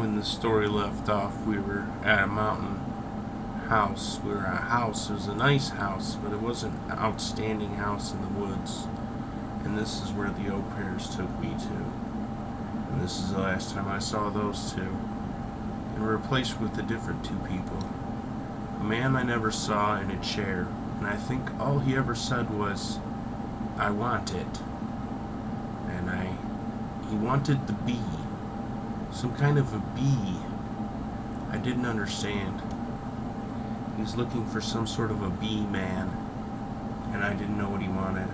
when the story left off, we were at a mountain house. We were at a house. It was a nice house, but it wasn't an outstanding house in the woods. And this is where the au pairs took me to. And this is the last time I saw those two. And we were replaced with a different two people. A man I never saw in a chair, and I think all he ever said was, "I want it." And he wanted the bee. Some kind of a bee. I didn't understand. He was looking for some sort of a bee man, and I didn't know what he wanted.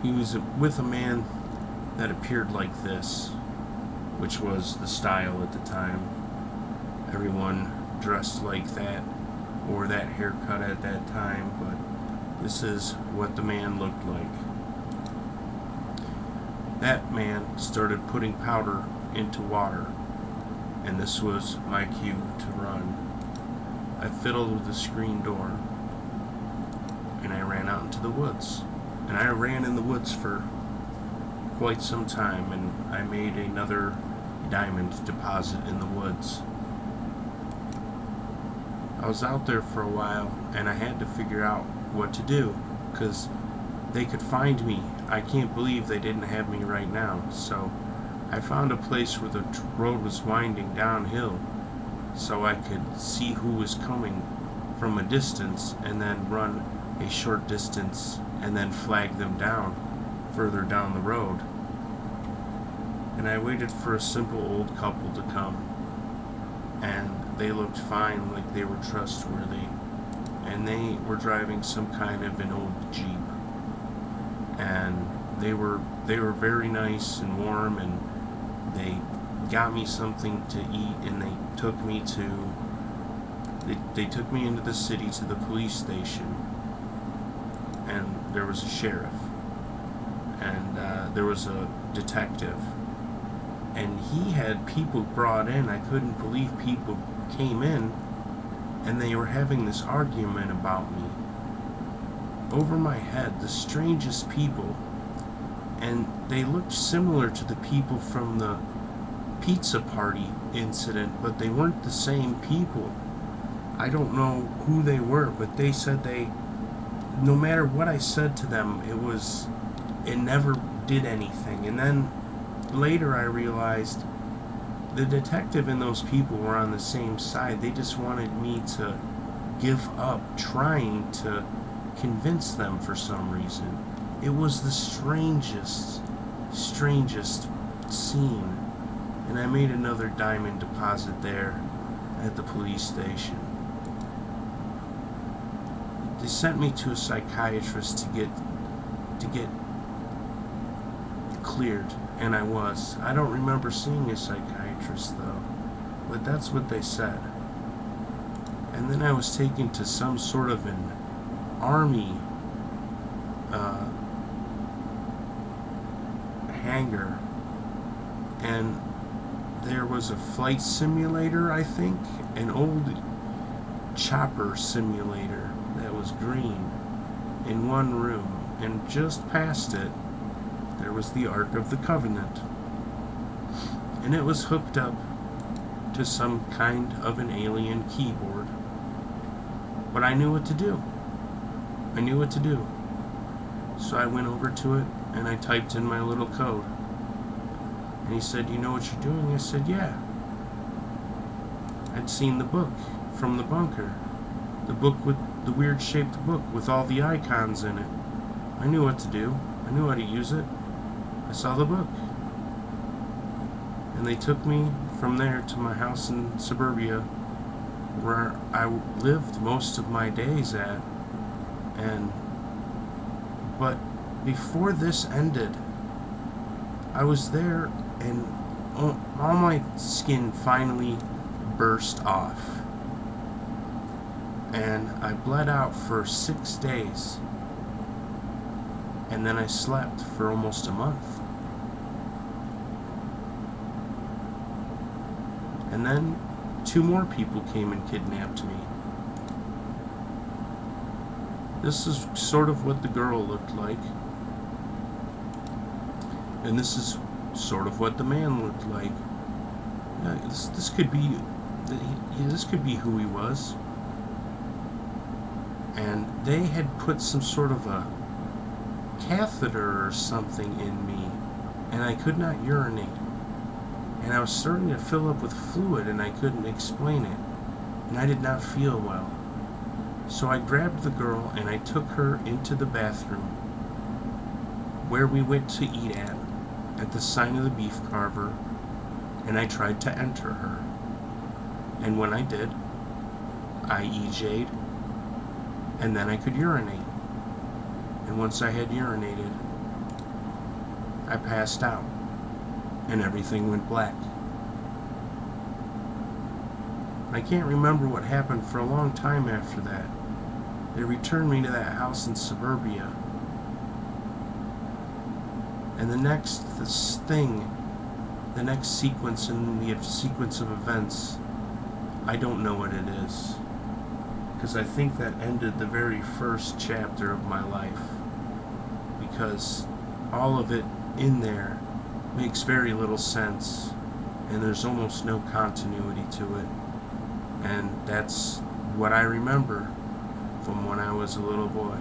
He was with a man that appeared like this, which was the style at the time. Everyone dressed like that, or that haircut at that time, but this is what the man looked like. That man started putting powder into water, and this was my cue to run. I fiddled with the screen door, and I ran out into the woods. And I ran in the woods for quite some time, and I made another diamond deposit in the woods. I was out there for a while, and I had to figure out what to do, because they could find me. I can't believe they didn't have me right now. So I found a place where the road was winding downhill, so I could see who was coming from a distance, and then run a short distance, and then flag them down further down the road. And I waited for a simple old couple to come, and they looked fine, like they were trustworthy, and they were driving some kind of an old Jeep, and they were very nice and warm, and they got me something to eat, and they took me into the city to the police station, and there was a sheriff, and there was a detective, and he had people brought in. I couldn't believe people came in, and they were having this argument about me over my head, the strangest people, and they looked similar to the people from the pizza party incident, but they weren't the same people. I don't know who they were, but they said no matter what I said to them, it never did anything. And then later I realized the detective and those people were on the same side. They just wanted me to give up trying to convince them for some reason. It was the strangest scene. And I made another diamond deposit there at the police station. They sent me to a psychiatrist to get cleared, and I was. I don't remember seeing a psychiatrist though, but that's what they said. And then I was taken to some sort of an army hangar, and there was a flight simulator, I think, an old chopper simulator that was green in one room, and just past it there was the Ark of the Covenant, and it was hooked up to some kind of an alien keyboard. But I knew what to do. So I went over to it, and I typed in my little code. And he said, "You know what you're doing?" I said, "Yeah." I'd seen the book from the bunker. The book with the weird shaped book with all the icons in it. I knew what to do. I knew how to use it. I saw the book. And they took me from there to my house in suburbia, where I lived most of my days at. But before this ended, I was there, and all my skin finally burst off, and I bled out for 6 days, and then I slept for almost a month, and then 2 more people came and kidnapped me. This is sort of what the girl looked like, and this is sort of what the man looked like. this could be, this could be who he was. And they had put some sort of a catheter or something in me, and I could not urinate. And I was starting to fill up with fluid, and I couldn't explain it. And I did not feel well. So I grabbed the girl and I took her into the bathroom where we went to eat at the Sign of the Beef Carver, and I tried to enter her. And when I did, I EJ'd, and then I could urinate. And once I had urinated, I passed out, and everything went black. I can't remember what happened for a long time after that. They returned me to that house in suburbia. And the next sequence in the sequence of events, I don't know what it is. Because I think that ended the very first chapter of my life. Because all of it in there makes very little sense, and there's almost no continuity to it. And that's what I remember from when I was a little boy.